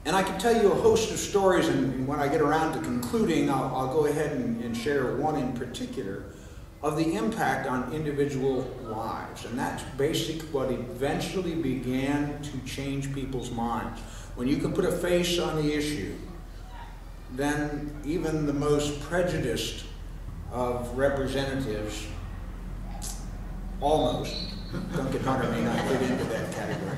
And I can tell you a host of stories, and when I get around to concluding, I'll go ahead and share one in particular of the impact on individual lives. And that's basically what eventually began to change people's minds. When you can put a face on the issue, then even the most prejudiced of representatives, almost, don't get hard on me, not fit into that category,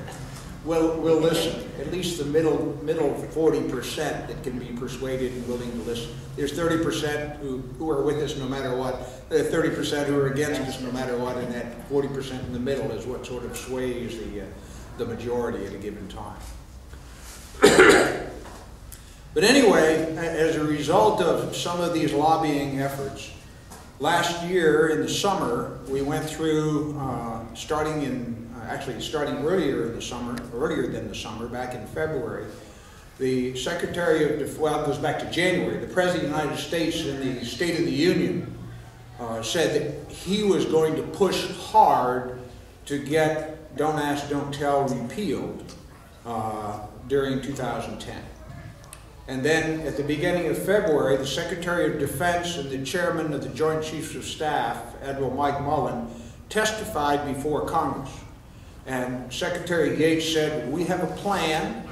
will listen. At least the middle 40% that can be persuaded and willing to listen. There's 30% who are with us no matter what. There are 30% who are against us no matter what, and that 40% in the middle is what sort of sways the majority at a given time. But anyway, as a result of some of these lobbying efforts, last year in the summer, we went through, starting earlier than the summer, back in February, the Secretary of Defense, well, it goes back to January, the President of the United States in the State of the Union said that he was going to push hard to get Don't Ask, Don't Tell repealed during 2010. And then at the beginning of February, the Secretary of Defense and the Chairman of the Joint Chiefs of Staff, Admiral Mike Mullen, testified before Congress. And Secretary Gates said, we have a plan.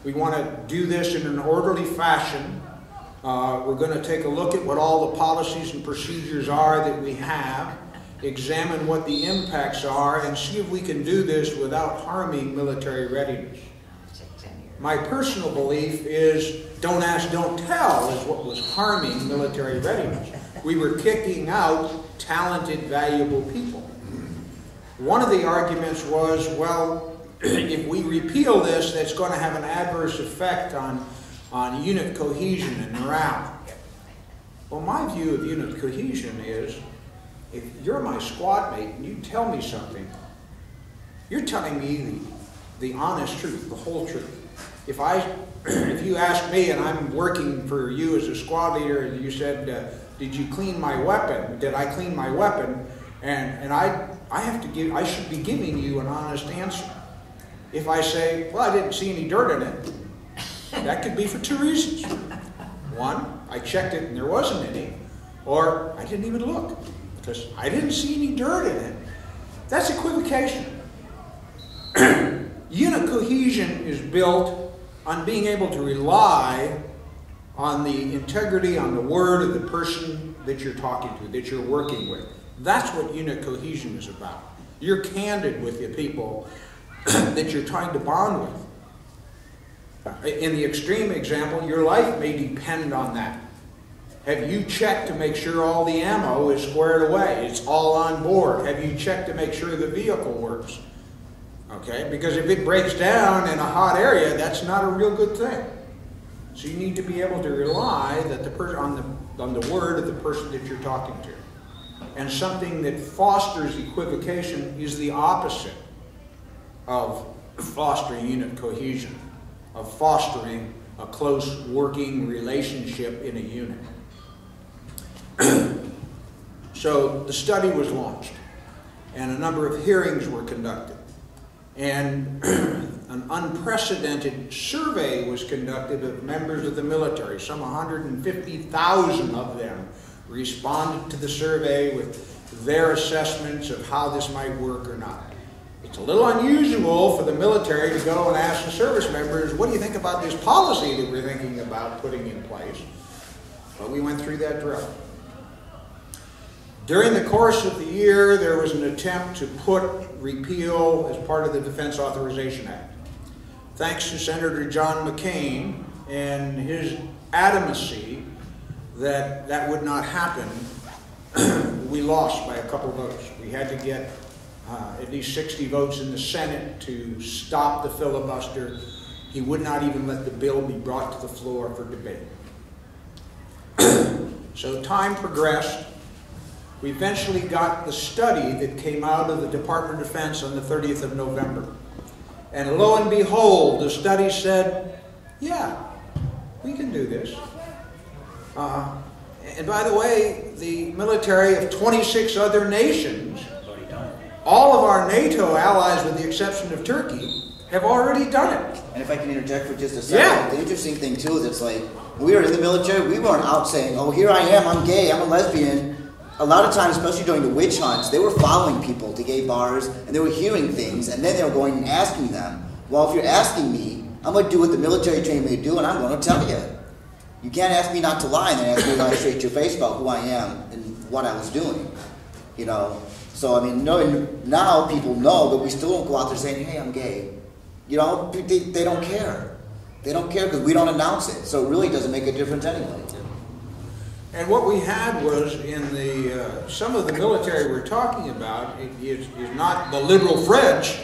We want to do this in an orderly fashion. We're going to take a look at what all the policies and procedures are that we have, examine what the impacts are, and see if we can do this without harming military readiness. My personal belief is don't ask, don't tell is what was harming military readiness. We were kicking out talented, valuable people. One of the arguments was, well, if we repeal this, that's going to have an adverse effect on unit cohesion and morale. Well, my view of unit cohesion is, if you're my squad mate and you tell me something, you're telling me the honest truth, the whole truth. If you ask me and I'm working for you as a squad leader and you said, did you clean my weapon? Did I clean my weapon? And I should be giving you an honest answer. If I say, well, I didn't see any dirt in it, that could be for two reasons. One, I checked it and there wasn't any, or I didn't even look because I didn't see any dirt in it. That's equivocation. Unit cohesion is built on being able to rely on the integrity, on the word of the person that you're talking to, that you're working with. That's what unit cohesion is about. You're candid with the people that you're trying to bond with. In the extreme example, your life may depend on that. Have you checked to make sure all the ammo is squared away? It's all on board. Have you checked to make sure the vehicle works? Okay, because if it breaks down in a hot area, that's not a real good thing. So you need to be able to rely that on the word of the person that you're talking to. And something that fosters equivocation is the opposite of fostering unit cohesion, of fostering a close working relationship in a unit. So the study was launched, and a number of hearings were conducted. And an unprecedented survey was conducted of members of the military. Some 150,000 of them responded to the survey with their assessments of how this might work or not. It's a little unusual for the military to go and ask the service members, what do you think about this policy that we're thinking about putting in place? But we went through that drill. During the course of the year, there was an attempt to put repeal as part of the Defense Authorization Act. Thanks to Senator John McCain and his adamancy that that would not happen, we lost by a couple votes. We had to get at least 60 votes in the Senate to stop the filibuster. He would not even let the bill be brought to the floor for debate. So time progressed. We eventually got the study that came out of the Department of Defense on the 30th of November. And lo and behold, the study said, yeah, we can do this. And by the way, the military of 26 other nations, all of our NATO allies with the exception of Turkey, have already done it. And if I can interject for just a second, the interesting thing too is it's like, when we were in the military, we weren't out saying, oh, here I am, I'm gay, I'm a lesbian. A lot of times, especially during the witch hunts, they were following people to gay bars, and they were hearing things, and then they were going and asking them. Well, if you're asking me, I'm going to do what the military trained me to do, and I'm going to tell you. You can't ask me not to lie, and then ask me to lie straight to your face about who I am and what I was doing. You know? So, I mean, now people know, but we still don't go out there saying, hey, I'm gay. You know, they don't care. They don't care because we don't announce it. So it really doesn't make a difference anyway. And what we had was in the, some of the military we're talking about is not the liberal French.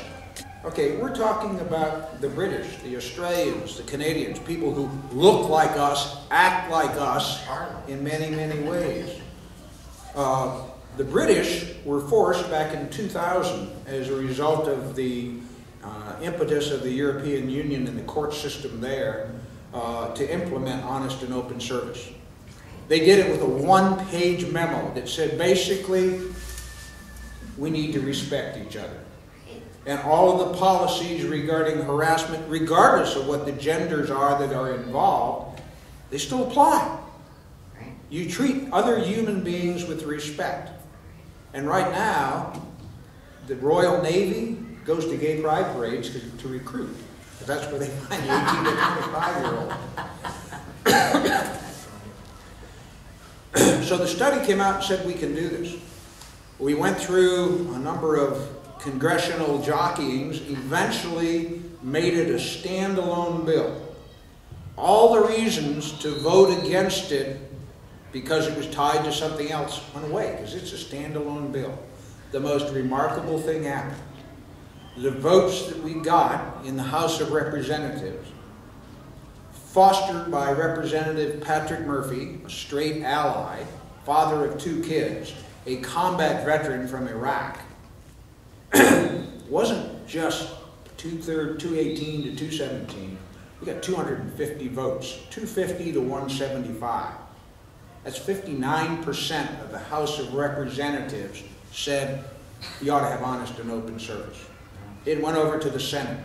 Okay, we're talking about the British, the Australians, the Canadians, people who look like us, act like us in many, many ways. The British were forced back in 2000 as a result of the impetus of the European Union and the court system there to implement honest and open service. They did it with a one-page memo that said basically we need to respect each other. And all of the policies regarding harassment, regardless of what the genders are that are involved, they still apply. You treat other human beings with respect. And right now, the Royal Navy goes to gay pride parades to recruit. Because that's where they find the 18 to 25-year-old. So the study came out and said we can do this. We went through a number of congressional jockeyings, eventually made it a standalone bill. All the reasons to vote against it because it was tied to something else went away, because it's a standalone bill. The most remarkable thing happened. The votes that we got in the House of Representatives, fostered by Representative Patrick Murphy, a straight ally, father of 2 kids, a combat veteran from Iraq, wasn't just 218 to 217. We got 250 votes, 250 to 175. That's 59% of the House of Representatives said you ought to have honest and open service. It went over to the Senate.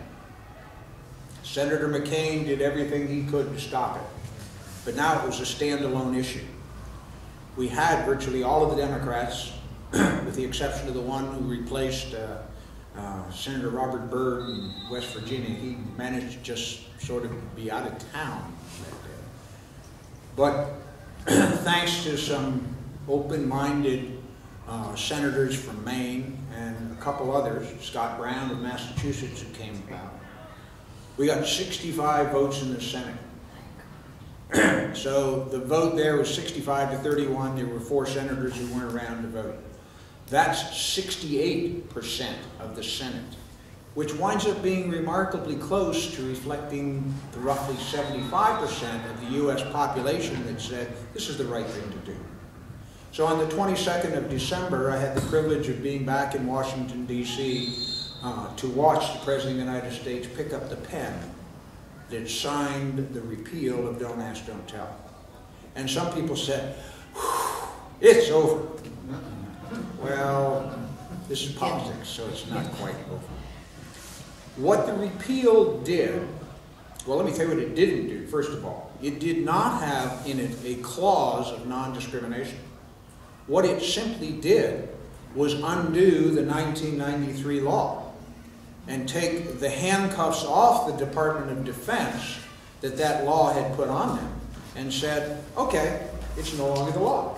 Senator McCain did everything he could to stop it. But now it was a standalone issue. We had virtually all of the Democrats, with the exception of the one who replaced Senator Robert Byrd in West Virginia. He managed to just sort of be out of town that day. But thanks to some open-minded senators from Maine and a couple others, Scott Brown of Massachusetts, who came about, we got 65 votes in the Senate. So the vote there was 65 to 31. There were 4 senators who weren't around to vote. That's 68% of the Senate, which winds up being remarkably close to reflecting the roughly 75% of the U.S. population that said this is the right thing to do. So on the 22nd of December, I had the privilege of being back in Washington, D.C. To watch the President of the United States pick up the pen that signed the repeal of Don't Ask, Don't Tell. And some people said, it's over. Well, this is politics, so it's not quite over. What the repeal did, well, let me tell you what it didn't do, first of all. It did not have in it a clause of non-discrimination. What it simply did was undo the 1993 law and take the handcuffs off the Department of Defense that law had put on them and said, okay, it's no longer the law.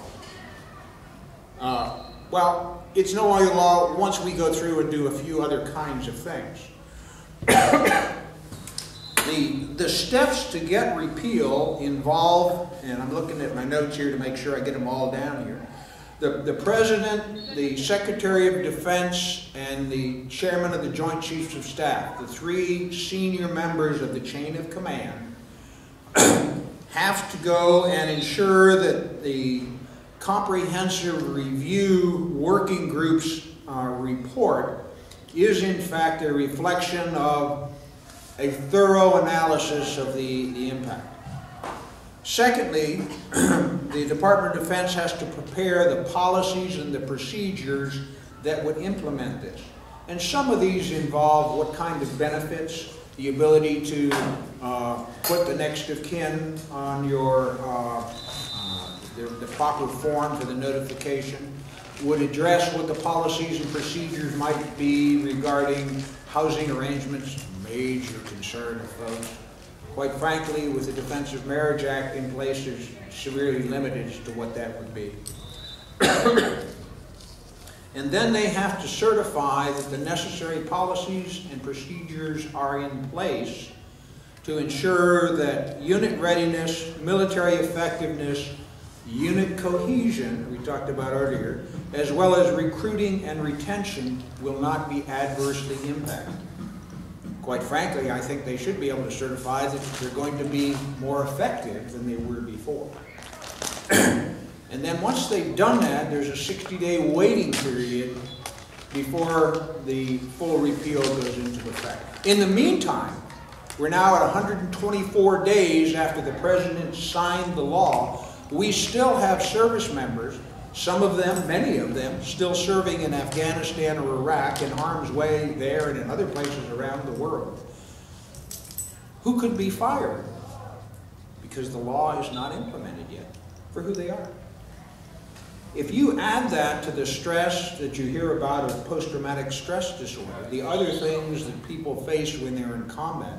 Well, it's no longer the law once we go through and do a few other kinds of things. The steps to get repeal involve, and I'm looking at my notes here to make sure I get them all down here, the President, the Secretary of Defense, and the Chairman of the Joint Chiefs of Staff, the 3 senior members of the chain of command, have to go and ensure that the comprehensive review working group's report is in fact a reflection of a thorough analysis of the impact. Secondly, the Department of Defense has to prepare the policies and the procedures that would implement this. And some of these involve what kind of benefits, the ability to put the next of kin on your the proper form for the notification, would address what the policies and procedures might be regarding housing arrangements, major concern of folks. Quite frankly, with the Defensive Marriage Act in place, there's severely limited as to what that would be. And then they have to certify that the necessary policies and procedures are in place to ensure that unit readiness, military effectiveness, unit cohesion, we talked about earlier, as well as recruiting and retention will not be adversely impacted. Quite frankly, I think they should be able to certify that they're going to be more effective than they were before. And then once they've done that, there's a 60-day waiting period before the full repeal goes into effect. In the meantime, we're now at 124 days after the President signed the law. We still have service members, some of them, many of them, still serving in Afghanistan or Iraq, in harm's way there and in other places around the world, who could be fired because the law is not implemented yet for who they are. If you add that to the stress that you hear about of post-traumatic stress disorder, the other things that people face when they're in combat,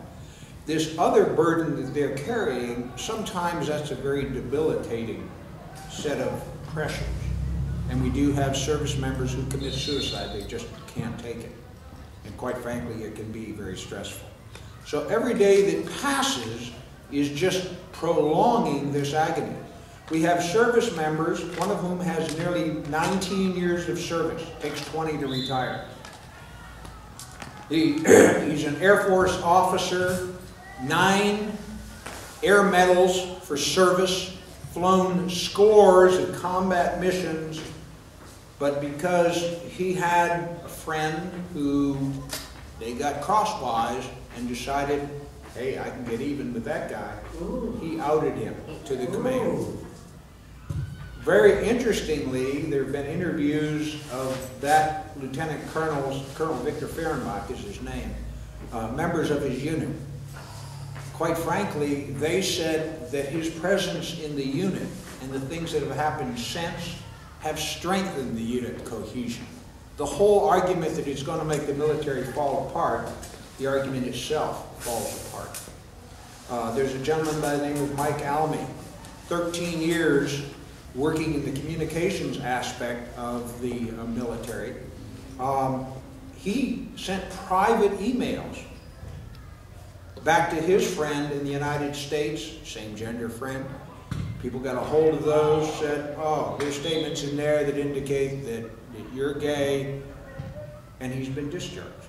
this other burden that they're carrying, sometimes that's a very debilitating set of pressures. And we do have service members who commit suicide. They just can't take it. And quite frankly, it can be very stressful. So every day that passes is just prolonging this agony. We have service members, one of whom has nearly 19 years of service, takes 20 to retire. He's an Air Force officer, 9 air medals for service, flown scores of combat missions, but because he had a friend who they got crosswise and decided, hey, I can get even with that guy, he outed him to the command. Very interestingly, there have been interviews of that Lieutenant Colonel Victor Fehrenbach is his name, members of his unit. Quite frankly, they said that his presence in the unit and the things that have happened since have strengthened the unit cohesion. The whole argument that it's going to make the military fall apart, the argument itself falls apart. There's a gentleman by the name of Mike Almy, 13 years working in the communications aspect of the military. He sent private emails back to his friend in the United States, same gender friend. People got a hold of those, said, oh, there's statements in there that indicate that you're gay, and he's been discharged.